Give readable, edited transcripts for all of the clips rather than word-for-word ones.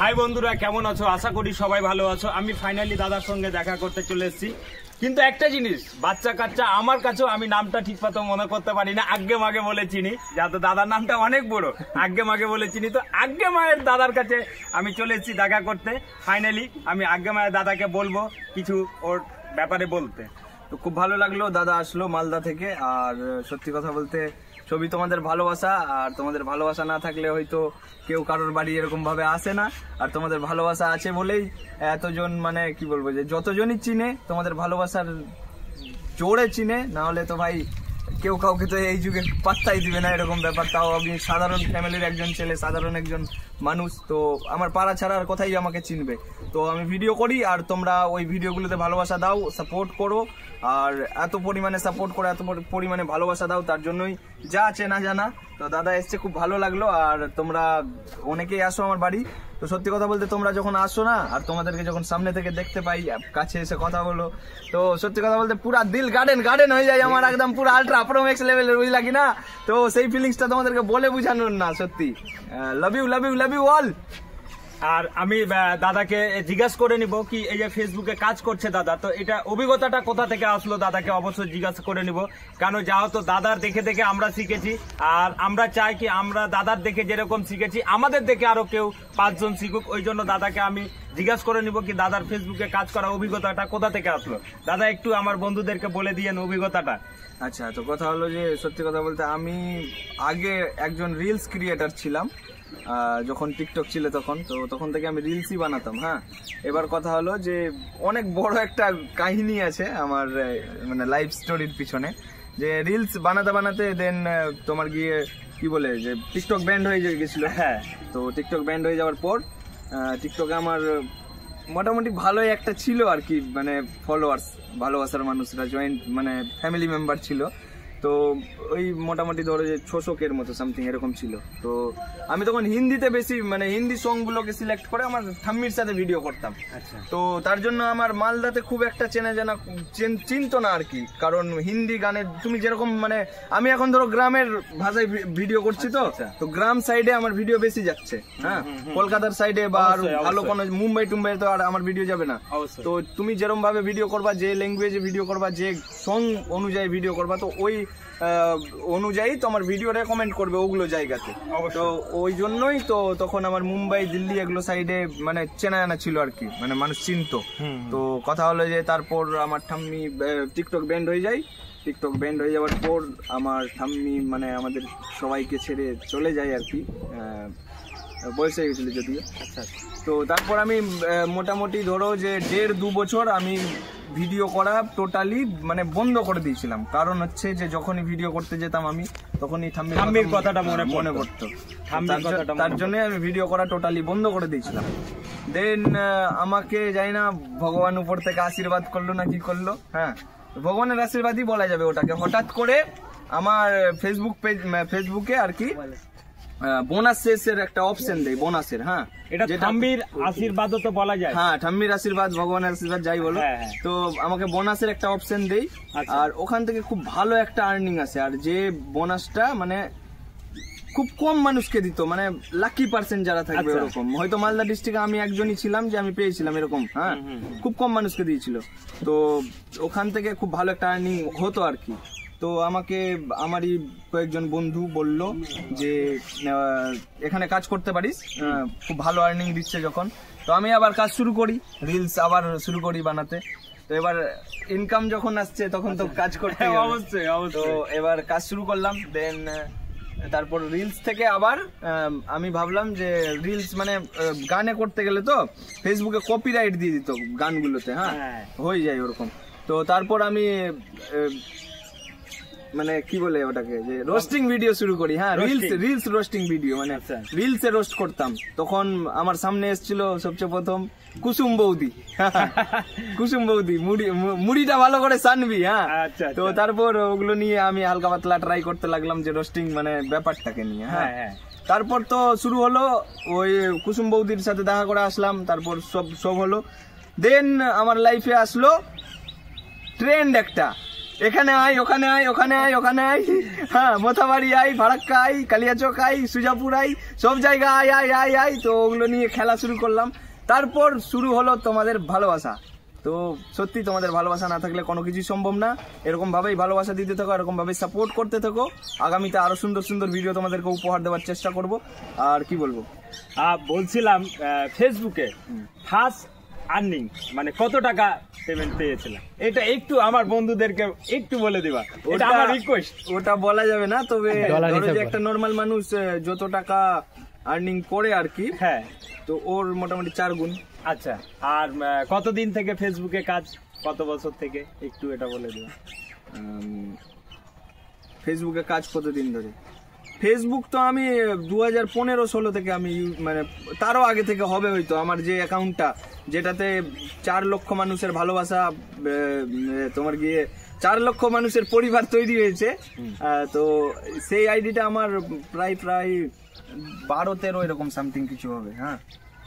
High বন্ধুরা, কেমন আছো? আশা করি সবাই ভালো আছো। আমি ফাইনালি দাদার সঙ্গে দেখা করতে চলে এসেছি, কিন্তু একটা জিনিস, বাচ্চা কাচ্চা আমার কাছেও আমি নামটা ঠিক মতো মনে করতে পারি না। আগে মাগে বলে চিনি, যাতে দাদার নামটা অনেক বড়, আগে মাগে বলে চিনি। তো আগে মায়ের দাদার কাছে আমি চলে এসেছি দেখা করতে। ফাইনালি আমি আগে মায়ের দাদাকে বলবো কিছু ওর ব্যাপারে বলতে। তো খুব ভালো লাগলো দাদা আসলো মালদা থেকে। আর সত্যি কথা বলতে সবই তোমাদের ভালোবাসা, আর তোমাদের ভালোবাসা না থাকলে হয়তো কেউ কারোর বাড়ি এরকম ভাবে আসে না। আর তোমাদের ভালোবাসা আছে বলেই এতজন, মানে কি বলবো, যে যতজনই চিনে তোমাদের ভালোবাসার জোরে চিনে, না হলে তো ভাই কেউ কাউকে তো এই যুগে পাত্তাই দিবে না, এরকম ব্যাপার। তাও আমি সাধারণ ফ্যামিলির একজন ছেলে, সাধারণ একজন মানুষ, তো আমার পাড়া ছাড়া আর কোথায় আমাকে চিনবে। তো আমি ভিডিও করি আর তোমরা ওই ভিডিওগুলোতে ভালোবাসা দাও, সাপোর্ট করো। আর এত পরিমাণে সাপোর্ট করে, এত পরিমাণে ভালোবাসা দাও, তার জন্যই যা আছে না জানা। তো দাদা এসছে, খুব ভালো লাগলো। আর তোমরা অনেকেই আসো আমার বাড়ি। তো সত্যি কথা বলতে তোমরা যখন আসো না, আর তোমাদেরকে যখন সামনে থেকে দেখতে পাই, কাছে এসে কথা বলো, তো সত্যি কথা বলতে পুরা দিল গার্ডেন গার্ডেন হয়ে যায় আমার, একদম পুরো আলট্রা প্রো ম্যাক্স লেভেলের, বুঝলা কি না? তো সেই ফিলিংসটা তোমাদেরকে বলে বুঝানোর না, সত্যি love you love you love you all. আর আমি দাদাকে জিজ্ঞাসা করে নিব কি এই যে ফেসবুকে কাজ করছে দাদা, তো এটা অভিজ্ঞতাটা কোথা থেকে আসলো দাদাকে অবশ্যই জিজ্ঞাসা করে নিব। কারণ যেহেতু দাদার দেখে দেখে আমরা শিখেছি, আর আমরা চাই কি আমরা দাদার দেখে যেরকম শিখেছি আমাদের দেখে আরো কেউ 5 জন শিখুক। ওই জন্য দাদাকে আমি জিজ্ঞাসা করে নিব কি দাদার ফেসবুকে কাজ করা অভিজ্ঞতাটা কোথা থেকে আসলো। দাদা একটু আমার বন্ধুদেরকে বলে দিয়েন অভিজ্ঞতাটা। আচ্ছা, তো কথা হলো যে সত্যি কথা বলতে আমি আগে একজন রিলস ক্রিয়েটার ছিলাম, যখন টিকটক ছিল তখন থেকে আমি রিলসই বানাতাম। হ্যাঁ, এবার কথা হলো যে অনেক বড় একটা কাহিনী আছে আমার, মানে লাইফ স্টোরির পিছনে, যে রিলস বানাতে বানাতে দেন তোমার গিয়ে কি বলে যে টিকটক ব্যান্ড হয়ে গেছিল। হ্যাঁ, তো টিকটক ব্যান্ড হয়ে যাওয়ার পর টিকটকে আমার মোটামুটি ভালোই একটা ছিল আর কি, মানে ফলোয়ার্স, ভালোবাসার মানুষরা, জয়েন্ট মানে ফ্যামিলি মেম্বার ছিল। তো ওই মোটামুটি ধরো যে 600 মতো সামথিং এরকম ছিল। তো আমি তখন হিন্দিতে বেশি, মানে হিন্দি সংগুলোকে সিলেক্ট করে আমার ঠাম্মির সাথে ভিডিও করতাম। আচ্ছা, তো তার জন্য আমার মালদাতে খুব একটা চেনা জানা চিনতো না আর কি, কারণ হিন্দি গানের তুমি যেরকম, মানে আমি এখন ধরো গ্রামের ভাষায় ভিডিও করছি, তো গ্রাম সাইডে আমার ভিডিও বেশি যাচ্ছে। হ্যাঁ, কলকাতার সাইডে বা আর ভালো কোনো মুম্বাই টুম্বাই তো আর আমার ভিডিও যাবে না। তো তুমি যেরকম ভাবে ভিডিও করবা, যে ল্যাঙ্গুয়েজে ভিডিও করবা, যে সং অনুযায়ী ভিডিও করবা, তো ওই অনুযায়ী তো আমার ভিডিও রেকমেন্ড করবে ওগুলো জায়গাতে। তো ওই জন্যই তো তখন আমার মুম্বাই, দিল্লি এগুলো সাইডে মানে চেনা জানা ছিল আর কি, মানে মানুষ চিনতো। তো কথা হলো যে তারপর আমার ঠাম্মি টিকটক ব্যান্ড হয়ে যায়। টিকটক ব্যান্ড হয়ে যাওয়ার পর আমার ঠাম্মি মানে আমাদের সবাইকে ছেড়ে চলে যায় আর কি, বয়স হয়ে গেছিল যদিও। আচ্ছা, তো তারপর আমি মোটামুটি ধরো যে 1.5-2 বছর আমি ভিডিও করা টোটালি মানে বন্ধ করে দিয়েছিলাম। কারণ হচ্ছে যে যখনই ভিডিও করতে যেতাম আমি, তখনই ঠাম্মির কথাটা মনে পড়তো, তার জন্য আমি ভিডিও করা টোটালি বন্ধ করে দিয়েছিলাম। দেন আমাকে জানি না ভগবান উপর থেকে আশীর্বাদ করলো না কি করলো, হ্যাঁ ভগবানের আশীর্বাদই বলা যাবে ওটাকে। হঠাৎ করে আমার ফেসবুকে আর কি বোনাস শেষের একটা অপশন দেয়, বোনাসের। হ্যাঁ, এটা ঠাম্মির আশীর্বাদও তো বলা যায়। হ্যাঁ, ঠাম্মির আশীর্বাদ, ভগবানের আশীর্বাদ, যাই বলো। তো আমাকে বোনাসের একটা অপশন দেই, আর ওখান থেকে খুব ভালো একটা আর্নিং আছে। আর যে বোনাসটা মানে খুব কম মানুষকে দিত, মানে লাকি পার্সেন্ট যারা থাকবে ওরকম, হয়তো মালদা ডিস্ট্রিক্টে আমি একজনই ছিলাম যে আমি পেয়েছিলাম এরকম। হ্যাঁ, খুব কম মানুষকে দিয়েছিল। তো ওখান থেকে খুব ভালো একটা আর্নিং হতো আর কি। তো আমাকে আমারই কয়েকজন বন্ধু বলল যে এখানে কাজ করতে পারিস, খুব ভালো আর্নিং দিচ্ছে যখন। তো আমি আবার কাজ শুরু করি, রিলস আবার শুরু করি বানাতে। তো এবার ইনকাম যখন আসছে তখন তো কাজ করতে হবে, অবশ্যই। তো এবার কাজ শুরু করলাম। দেন তারপর রিলস থেকে আবার আমি ভাবলাম যে রিলস মানে গানে করতে গেলে তো ফেসবুকে কপিরাইট দিয়ে দিত গানগুলোতে। হ্যাঁ, হয়ে যায় ওরকম। তো তারপর আমি মানে কি বলে ওটাকে, যে রোস্টিং ভিডিও শুরু করি। হ্যাঁ, রিলস রোস্টিং ভিডিও, মানে রিলসে রোস্ট করতাম। তখন আমার সামনে এসেছিল সবচেয়ে প্রথম কুসুম বৌদি। কুসুম বৌদি মুড়িটা ভালো করে সানবি। হ্যাঁ, তো তারপর ওগুলো নিয়ে আমি হালকা পাতলা ট্রাই করতে লাগলাম, যে রোস্টিং মানে ব্যাপারটাকে নিয়ে। হ্যাঁ, তারপর তো শুরু হলো, ওই কুসুম বৌদির সাথে দেখা করে আসলাম, তারপর সব হলো। দেন আমার লাইফে আসলো ট্রেন্ড একটা, এখানে আয়, ওখানে আয়, ওখানে আয়, ওখানে আয়, হ্যাঁ মোথাবাড়ি আয়, ফারাক্কা আয়, কালিয়াচক আয়, সুজাপুর আয়, সব জায়গা আয় আয় আয় আয়। তো ওগুলো নিয়ে খেলা শুরু করলাম। তারপর শুরু হলো তোমাদের ভালোবাসা। তো সত্যি তোমাদের ভালোবাসা না থাকলে কোনো কিছুই সম্ভব না। এরকম ভাবেই ভালোবাসা দিতে থাকো, এরকম ভাবে সাপোর্ট করতে থাকো। আগামীতে আরো সুন্দর সুন্দর ভিডিও তোমাদেরকে উপহার দেওয়ার চেষ্টা করব। আর কি বলবো, বলছিলাম ফেসবুকে ফার্স্ট আর্নিং মানে কত টাকা পেমেন্ট পেয়েছিলাম, এটা একটু আমার বন্ধুদেরকে একটু বলে দিবা, এটা আমার রিকোয়েস্ট। ওটা বলা যাবে না, তবে ধরো যে একটা নর্মাল মানুষ যত টাকা আর্নিং করে আর কি, হ্যাঁ, তো ওর মোটামুটি 4 গুণ। আচ্ছা, আর কতদিন থেকে ফেসবুকে কাজ, কত বছর থেকে একটু এটা বলে দিবা। ফেসবুকে কাজ কতদিন ধরে? ফেসবুক তো আমি 2015-16 থেকে আমি মানে তারও আগে থেকে হবে হয়তো। আমার যে অ্যাকাউন্টটা, যেটাতে 4 লক্ষ মানুষের ভালোবাসা, তোমার গিয়ে 4 লক্ষ মানুষের পরিবার তৈরি হয়েছে, তো সেই আইডিটা আমার প্রায় 12-13 এরকম সামথিং কিছু হবে। হ্যাঁ,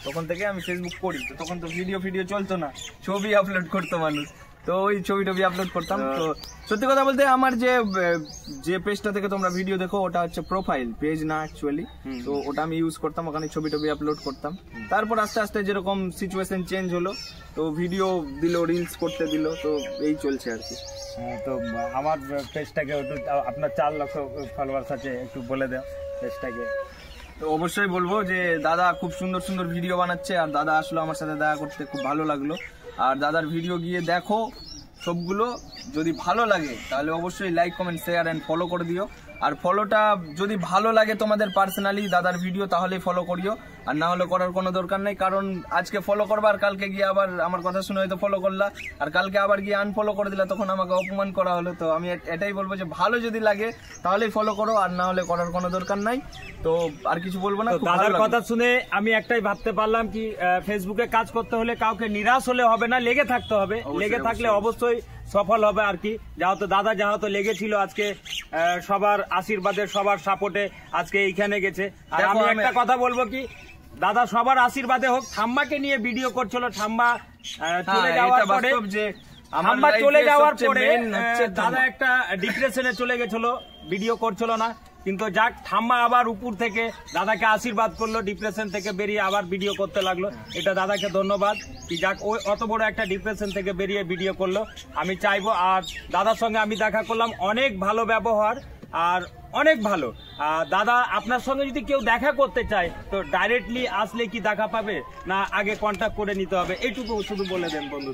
তখন থেকে আমি ফেসবুক করি। তো তখন তো ভিডিও চলতো না, ছবি আপলোড করতো মানুষ, তো ওই ছবি টবি আপলোড করতাম। তো সত্যি কথা বলতে আমার যে পেজটা থেকে তোমরা ভিডিও দেখো, ওটা হচ্ছে প্রোফাইল পেজ না অ্যাকচুয়ালি। তো ওটা আমি ইউজ করতাম, ওখানে ছবি টবি আপলোড করতাম। তারপর আস্তে আস্তে যেরকম সিচুয়েশন চেঞ্জ হলো, তো ভিডিও দিল, রিলস করতে দিল, তো এই চলছে আর কি। তো আমার পেজটাকে একটু, আপনার 4 লক্ষ ফলোয়ার্স আছে, একটু বলে দাও পেজটাকে। তো অবশ্যই বলবো যে দাদা খুব সুন্দর সুন্দর ভিডিও বানাচ্ছে, আর দাদা আসলে আমার সাথে দেখা করতে খুব ভালো লাগলো। আর দাদার ভিডিও গিয়ে দেখো সবগুলো, যদি ভালো লাগে তাহলে অবশ্যই like, comment, share and follow করে দিও। আর ফলোটা যদি ভালো লাগে তোমাদের পার্সোনালি দাদার ভিডিও, তাহলেই ফলো করিও, আর না হলে করার কোনো দরকার নেই। কারণ আজকে ফলো করবা, আর কালকে গিয়ে আবার আমার কথা শুনে হয়তো ফলো করলা, আর কালকে আবার গিয়ে আনফলো করে দিলা, তখন আমাকে অপমান করা হলো। তো আমি এটাই বলবো যে ভালো যদি লাগে তাহলেই ফলো করো, আর না হলে করার কোনো দরকার নাই। তো আর কিছু বলবো না। দাদার কথা শুনে আমি একটাই ভাবতে পারলাম কি, ফেসবুকে কাজ করতে হলে কাউকে নিরাশ হলে হবে না, লেগে থাকতে হবে। লেগে থাকলে অবশ্যই সফল হবে আর কি। যেহেতু দাদা যেহেতু লেগেছিল, আজকে সবার আশীর্বাদে, সবার সাপোর্টে আজকে এইখানে গেছে। আর আমি একটা কথা বলবো কি, দাদা সবার আশীর্বাদে হোক। ঠাম্মাকে নিয়ে ভিডিও করছিল, ঠাম্মা চলে যাওয়ার পরে, ঠাম্মা চলে যাওয়ার পরে দাদা একটা ডিপ্রেশনে চলে গেছিল, ভিডিও করছিল না। কিন্তু যাক, ঠাম্মা আবার উপর থেকে দাদাকে আশীর্বাদ করলো, ডিপ্রেশন থেকে বেরিয়ে আবার ভিডিও করতে লাগলো। এটা দাদাকে ধন্যবাদ কি, যাক ওই অত বড় একটা ডিপ্রেশন থেকে বেরিয়ে ভিডিও করলো। আমি চাইবো, আর দাদার সঙ্গে আমি দেখা করলাম, অনেক ভালো ব্যবহার আর অনেক ভালো। দাদা আপনার সঙ্গে যদি কেউ দেখা করতে চায়, তো ডাইরেক্টলি আসলে কি দেখা পাবে, না আগে কন্ট্যাক্ট করে নিতে হবে? এইটুকু শুধু বলে দেন বন্ধু।